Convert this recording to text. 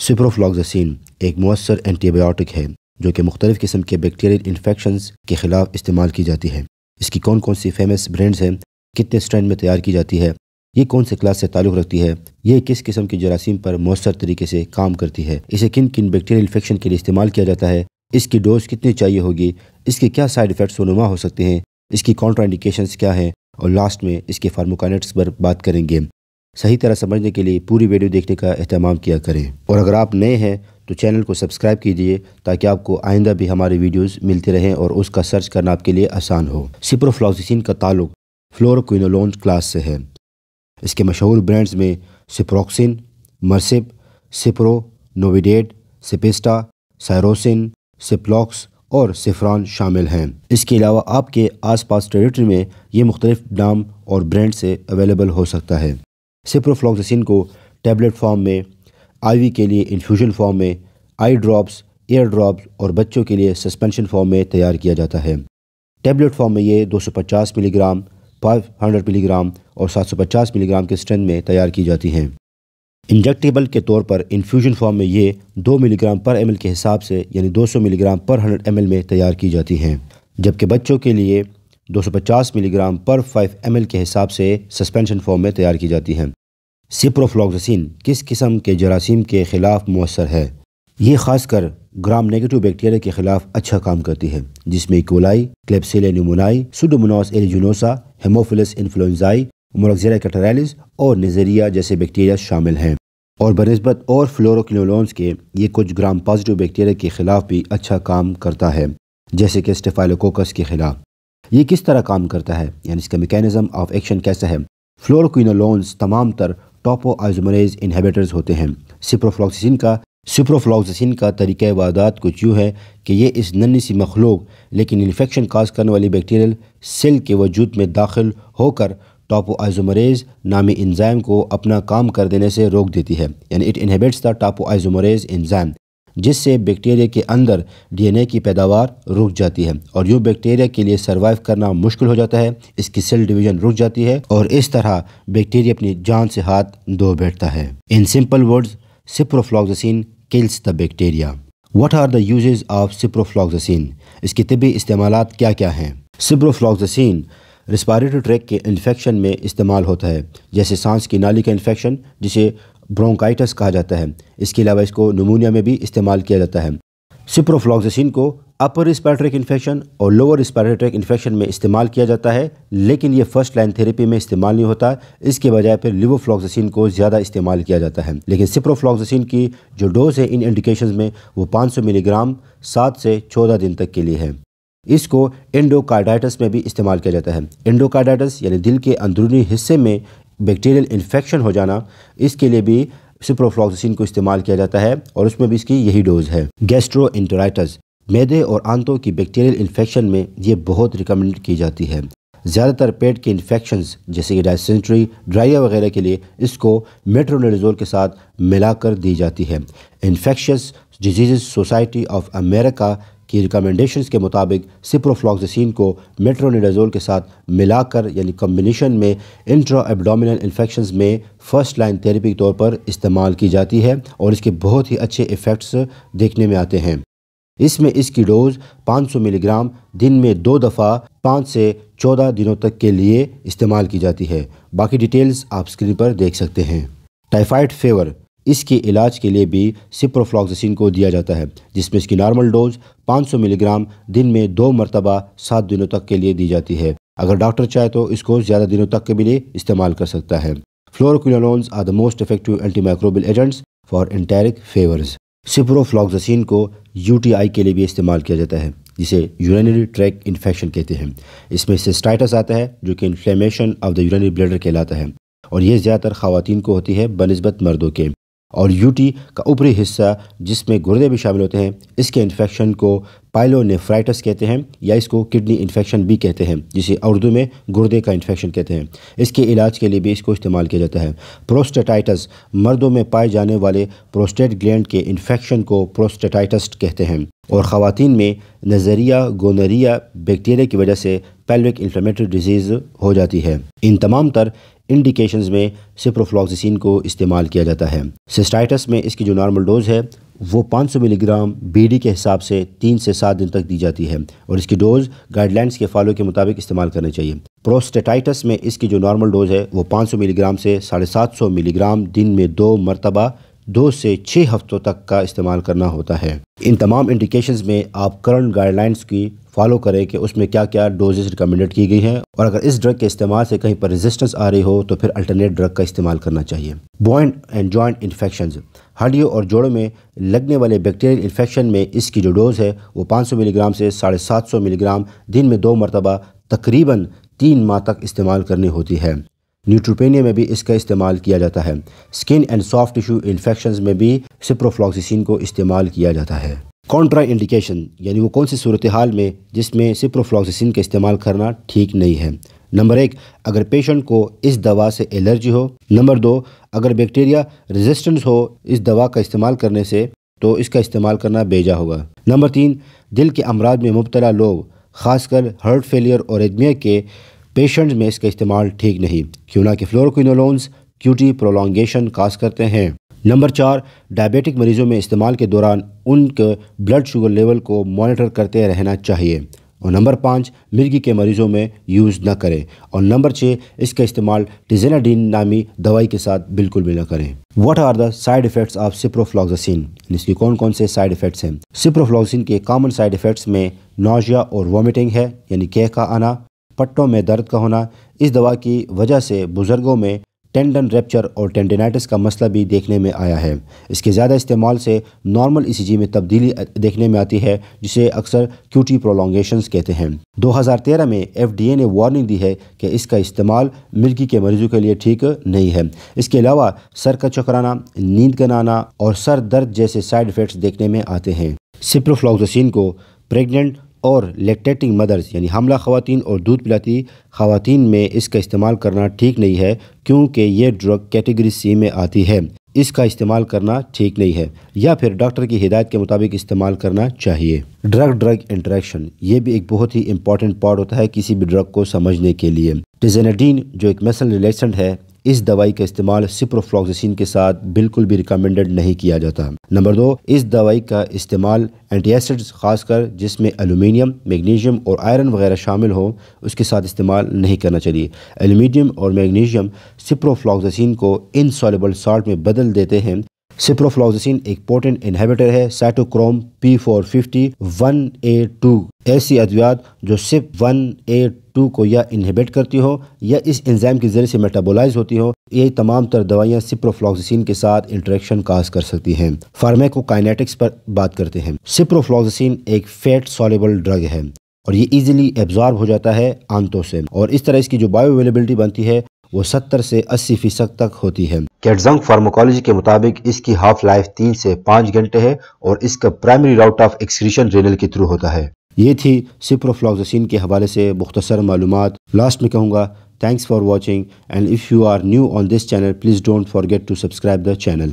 سپروفلاکزسین ایک مؤثر anti biotic ہے جو کہ مختلف قسم کے بیکٹیریل انفیکشنز کے خلاف استعمال کی جاتی ہے۔ اس کی کون کون سی فیمس برینڈز ہیں، کتنے اسٹرین میں تیار کی جاتی ہے، یہ کون سے کلاس سے تعلق رکھتی ہے، یہ کس قسم کی جراثیم پر مؤثر طریقے سے کام کرتی ہے، اسے کن کن بیکٹیریل انفیکشن کے لیے استعمال کیا جاتا ہے، اس کی ڈوز کتنی چاہیے ہوگی، اس کے کیا سائیڈ ایفیکٹس رونما ہو سکتے ہیں، اس کی کانٹرا انڈیکیشنز کیا ہیں، اور لاسٹ میں اس کے فارموکائنیٹکس پر بات کریں گے۔ صحیح طرح سمجھنے کے لیے پوری ویڈیو دیکھنے کا اہتمام کیا کریں، اور اگر آپ نئے ہیں تو چینل کو سبسکرائب کیجئے تاکہ آپ کو آئندہ بھی ہماری ویڈیوز ملتی رہیں اور اس کا سرچ کرنا آپ کے لیے آسان ہو۔ سپروفلاکزسین کا تعلق فلوروکوینولون کلاس سے ہے۔ اس کے مشہور برانڈز میں سپروکسن، مرسپ، سپرو، نوویڈیٹ، سپسٹا، سائروسن، سپلوکس اور سفران شامل ہیں۔ اس کے علاوہ آپ کے آس پاس ٹیریٹری میں یہ مختلف نام اور برانڈ سے اویلیبل ہو سکتا ہے۔ سپروفلاکزسین کو ٹیبلٹ فارم میں، آئی وی کے لیے انفیوژن فارم میں، آئی ڈراپس، ایئر ڈراپس اور بچوں کے لیے سسپینشن فارم میں تیار کیا جاتا ہے۔ ٹیبلٹ فارم میں یہ 250 ملی گرام، 500 ملی گرام اور 750 ملی گرام کے اسٹرینتھ میں تیار کی جاتی ہیں۔ انجیکٹیبل کے طور پر انفیوژن فارم میں یہ 2 ملی گرام پر ایم ایل کے حساب سے یعنی 200 ملی گرام پر 100 ایم ایل میں تیار کی جاتی ہیں، جبکہ بچوں کے لیے 250 ملی گرام پر 5 ایم ایل کے حساب سے سسپینشن فارم میں تیار کی جاتی ہیں۔ سپروفلاکزسین کس قسم کے جراثیم کے خلاف مؤثر ہے؟ یہ خاص کر گرام نیگیٹو بیکٹیریا کے خلاف اچھا کام کرتی ہے، جس میں ایکولائی، کلیبسیلا نیومونائی، سوڈوموناس ایریجینوسا، ہیموفیلس انفلوئنزائی، موراکزیرا کیٹرالز اور نیزیریا جیسے بیکٹیریا شامل ہیں، اور بنسبت اور فلوروکینولونز کے یہ کچھ گرام پازیٹیو بیکٹیریا کے خلاف بھی اچھا کام کرتا ہے، جیسے کہ اسٹیفائلوکوکس کے خلاف۔ یہ کس طرح کام کرتا ہے، یعنی اس کا میکینزم آف ایکشن کیسا ہے؟ فلوروکینولونز تمام تر ٹاپو آئزومریز انہیبیٹرز ہوتے ہیں۔ سپروفلاکزسین کا طریقہ واردات کچھ یوں ہے کہ یہ اس ننھی سی مخلوق لیکن انفیکشن کاز کرنے والی بیکٹیریل سیل کے وجود میں داخل ہو کر ٹاپو آئزومریز نامی انزائم کو اپنا کام کر دینے سے روک دیتی ہے، یعنی اٹ انہیبٹس دا ٹاپو آئزومریز انزائم، جس سے بیکٹیریا کے اندر ڈی این اے کی پیداوار رک جاتی ہے اور یوں بیکٹیریا کے لیے سروائیو کرنا مشکل ہو جاتا ہے، اس کی سیل ڈویژن رک جاتی ہے اور اس طرح بیکٹیریا اپنی جان سے ہاتھ دھو بیٹھتا ہے۔ In simple words, ciprofloxacin kills the bacteria. What are the uses of ciprofloxacin? اس کی طبی استعمالات کیا کیا ہیں؟ سپروفلاکزسین ریسپیریٹری ٹریک کے انفیکشن میں استعمال ہوتا ہے، جیسے سانس کی نالی کا انفیکشن جسے برونکائٹس کہا جاتا ہے۔ اس کے علاوہ اس کو نمونیا میں بھی استعمال کیا جاتا ہے۔ سپروفلاکزسین کو اپر ریسپیریٹری انفیکشن اور لوور ریسپیریٹری انفیکشن میں استعمال کیا جاتا ہے، لیکن یہ فرسٹ لائن تھیراپی میں استعمال نہیں ہوتا، اس کے بجائے پھر لیووفلاکزسین کو زیادہ استعمال کیا جاتا ہے۔ لیکن سپروفلاکزسین کی جو ڈوز ہے ان انڈیکیشنز میں وہ 500 ملی گرام 7 سے 14 دن تک کے لیے ہے۔ اس کو انڈوکارڈائٹس میں بھی استعمال کیا جاتا ہے۔ انڈوکارڈائٹس یعنی دل کے اندرونی حصے میں بیکٹیریل انفیکشن ہو جانا، اس کے لیے بھی سپروفلاکزسین کو استعمال کیا جاتا ہے اور اس میں بھی اس کی یہی ڈوز ہے۔ گیسٹرو انٹرائٹس، معدے اور آنتوں کی بیکٹیریل انفیکشن میں یہ بہت ریکمنڈ کی جاتی ہے۔ زیادہ تر پیٹ کے انفیکشنز جیسے کہ ڈائسنٹری، ڈرائیا وغیرہ کے لیے اس کو میٹرونیڈازول کے ساتھ ملا کر دی جاتی ہے۔ Infectious diseases society of America کی ریکمنڈیشنز کے مطابق سپروفلاکزسین کو میٹرونیڈازول کے ساتھ ملا کر یعنی کمبینیشن میں انٹرا ایبڈومینل انفیکشنز میں فرسٹ لائن تھیراپی کے طور پر استعمال کی جاتی ہے اور اس کے بہت ہی اچھے ایفیکٹس دیکھنے میں آتے ہیں۔ اس میں اس کی ڈوز 500 ملی گرام دن میں 2 دفعہ 5 سے 14 دنوں تک کے لیے استعمال کی جاتی ہے۔ باقی ڈیٹیلز آپ اسکرین پر دیکھ سکتے ہیں۔ ٹائیفائڈ فیور، اس کے علاج کے لیے بھی سپروفلاکزسین کو دیا جاتا ہے، جس میں اس کی نارمل ڈوز 500 ملی گرام دن میں 2 مرتبہ 7 دنوں تک کے لیے دی جاتی ہے۔ اگر ڈاکٹر چاہے تو اس کو زیادہ دنوں تک کے لیے استعمال کر سکتا ہے۔ Fluoroquinolones are the most effective antimicrobial agents for enteric fevers. Ciprofloxacin کو یو ٹی آئی کے لیے بھی استعمال کیا جاتا ہے، جسے یورینری ٹریک انفیکشن کہتے ہیں۔ اس میں سسٹائٹس آتا ہے جو کہ inflammation of the urinary bladder کہلاتا ہے، اور یہ زیادہ تر خواتین کو ہوتی ہے بنسبت مردوں کے۔ اور یو ٹی کا اوپری حصہ جس میں گردے بھی شامل ہوتے ہیں، اس کے انفیکشن کو پائلونیفرائٹس کہتے ہیں، یا اس کو کڈنی انفیکشن بھی کہتے ہیں، جسے اردو میں گردے کا انفیکشن کہتے ہیں۔ اس کے علاج کے لیے بھی اس کو استعمال کیا جاتا ہے۔ پروسٹیٹائٹس، مردوں میں پائے جانے والے پروسٹیٹ گلینڈ کے انفیکشن کو پروسٹیٹائٹس کہتے ہیں، اور خواتین میں نزیریا گونوریا بیکٹیریا کی وجہ سے پیلوک انفلیمیٹری ڈیزیز ہو جاتی ہے۔ ان تمام تر انڈیکیشنز میں سپروفلوکسیسین کو استعمال کیا جاتا ہے۔ سسٹائٹس میں اس کی جو نارمل ڈوز ہے وہ 500 ملی گرام بی ڈی کے حساب سے 3 سے 7 دن تک دی جاتی ہے اور اس کی ڈوز گائیڈ لائنز کے فالو کے مطابق استعمال کرنی چاہیے۔ پروسٹیٹائٹس میں اس کی جو نارمل ڈوز ہے وہ 500 ملی گرام سے 750 ملی گرام دن میں 2 مرتبہ 2 سے 6 ہفتوں تک کا استعمال کرنا ہوتا ہے۔ ان تمام انڈیکیشنز میں آپ کرنٹ گائیڈ لائنز کی فالو کریں کہ اس میں کیا کیا ڈوزز ریکمنڈڈ کی گئی ہیں، اور اگر اس ڈرگ کے استعمال سے کہیں پر ریزسٹنس آ رہی ہو تو پھر الٹرنیٹ ڈرگ کا استعمال کرنا چاہیے۔ بوائنٹ اینڈ جوائنٹ انفیکشنز، ہڈیوں اور جوڑوں میں لگنے والے بیکٹیریل انفیکشن میں اس کی جو ڈوز ہے وہ 500 ملی گرام سے 750 ملی گرام دن میں 2 مرتبہ تقریباً 3 ماہ تک استعمال کرنی ہوتی ہے۔ نیوٹروپینیا میں بھی اس کا استعمال کیا جاتا ہے۔ سکن اینڈ سافٹ ٹیشو انفیکشنز میں بھی سپروفلوکسیسین کو استعمال کیا جاتا ہے۔ کانٹرا انڈیکیشن یعنی وہ کون سی صورتحال میں جس میں سپروفلوکسیسین کا استعمال کرنا ٹھیک نہیں ہے۔ نمبر 1، اگر پیشنٹ کو اس دوا سے الرجی ہو۔ نمبر 2، اگر بیکٹیریا ریزسٹنس ہو اس دوا کا استعمال کرنے سے تو اس کا استعمال کرنا بیجا ہوگا۔ نمبر 3، دل کے امراض میں مبتلا لوگ خاص کر ہارٹ فیلئر اور ایدمیا کے پیشنٹس میں اس کا استعمال ٹھیک نہیں، کیوں نہ کہ فلوروکوینولونز QT پرولونگیشن کاز کرتے ہیں۔ نمبر 4، ڈائبیٹک مریضوں میں استعمال کے دوران ان کے بلڈ شوگر لیول کو مانیٹر کرتے رہنا چاہیے۔ اور نمبر 5، مرگی کے مریضوں میں یوز نہ کریں۔ اور نمبر 6، اس کا استعمال ٹیزیناڈین نامی دوائی کے ساتھ بالکل بھی نہ کریں۔ What are the side effects of ciprofloxacin? اس کی کون کون سے سائیڈ افیکٹس ہیں؟ سپروفلوکسیسین کے کامن سائیڈ افیکٹس میں نوزیا اور وومٹنگ ہے، یعنی کیح کا آنا، پٹوں میں درد کا ہونا۔ اس دوا کی وجہ سے بزرگوں میں ٹینڈن ریپچر اور ٹینڈینائٹس کا مسئلہ بھی دیکھنے میں آیا ہے۔ اس کے زیادہ استعمال سے نارمل ECG میں تبدیلی دیکھنے میں آتی ہے جسے اکثر QT پرولونگیشنز کہتے ہیں۔ 2013 میں FDA نے وارننگ دی ہے کہ اس کا استعمال مرگی کے مریضوں کے لیے ٹھیک نہیں ہے۔ اس کے علاوہ سر کا چکرانا، نیند کا نہ آنا اور سر درد جیسے سائیڈ افیکٹس دیکھنے میں آتے ہیں۔ سپروفلوکسیسین کو پریگننٹ اور لیکٹیٹنگ مدرز یعنی حاملہ خواتین اور دودھ پلاتی خواتین میں اس کا استعمال کرنا ٹھیک نہیں ہے، کیونکہ یہ ڈرگ کیٹیگری C میں آتی ہے۔ اس کا استعمال کرنا ٹھیک نہیں ہے یا پھر ڈاکٹر کی ہدایت کے مطابق استعمال کرنا چاہیے۔ ڈرگ انٹریکشن، یہ بھی ایک بہت ہی امپورٹنٹ پارٹ ہوتا ہے کسی بھی ڈرگ کو سمجھنے کے لیے۔ ٹیزیناڈین جو ایک میسل ریلیسنٹ ہے، اس دوائی کا استعمال سپروفلوکسیسین کے ساتھ بالکل بھی ریکمنڈڈ نہیں کیا جاتا۔ نمبر 2، اس دوائی کا استعمال اینٹی ایسڈز خاص کر جس میں ایلومینیم، میگنیشیم اور آئرن وغیرہ شامل ہوں اس کے ساتھ استعمال نہیں کرنا چاہیے۔ ایلومینیم اور میگنیشیم سپروفلوکسیسین کو انسالوبل سالٹ میں بدل دیتے ہیں۔ سپروفلوکسیسین ایک پوٹنٹ انہیبیٹر ہے سائٹوکروم P450 1A2، ایسی ادویات جو CYP1A2 کو یا انہیبٹ کرتی ہو یا اس انزائم کے ذریعے سے میٹابولائز ہوتی ہو، یہ تمام تر دوائیاں سپروفلوکسیسین کے ساتھ انٹریکشن کاز کر سکتی ہیں۔ فارمیکوکائنیٹکس پر بات کرتے ہیں۔ سپروفلوکسیسین ایک فیٹ سالوبل ڈرگ ہے اور یہ ایزیلی ایبزارب ہو جاتا ہے آنتوں سے، اور اس طرح اس کی جو بایو اویلیبلٹی بنتی ہے وہ 70 سے 80% تک ہوتی ہے۔ کیٹزنگ فارماکولوجی کے مطابق اس کی ہاف لائف 3 سے 5 گھنٹے ہے اور اس کا primary route of excretion renal کے تھرو ہوتا ہے۔ یہ تھی سپروفلوکسیسین کے حوالے سے مختصر معلومات۔ لاسٹ میں کہوں گا thanks for watching and if you are new on this channel please don't forget to subscribe the channel.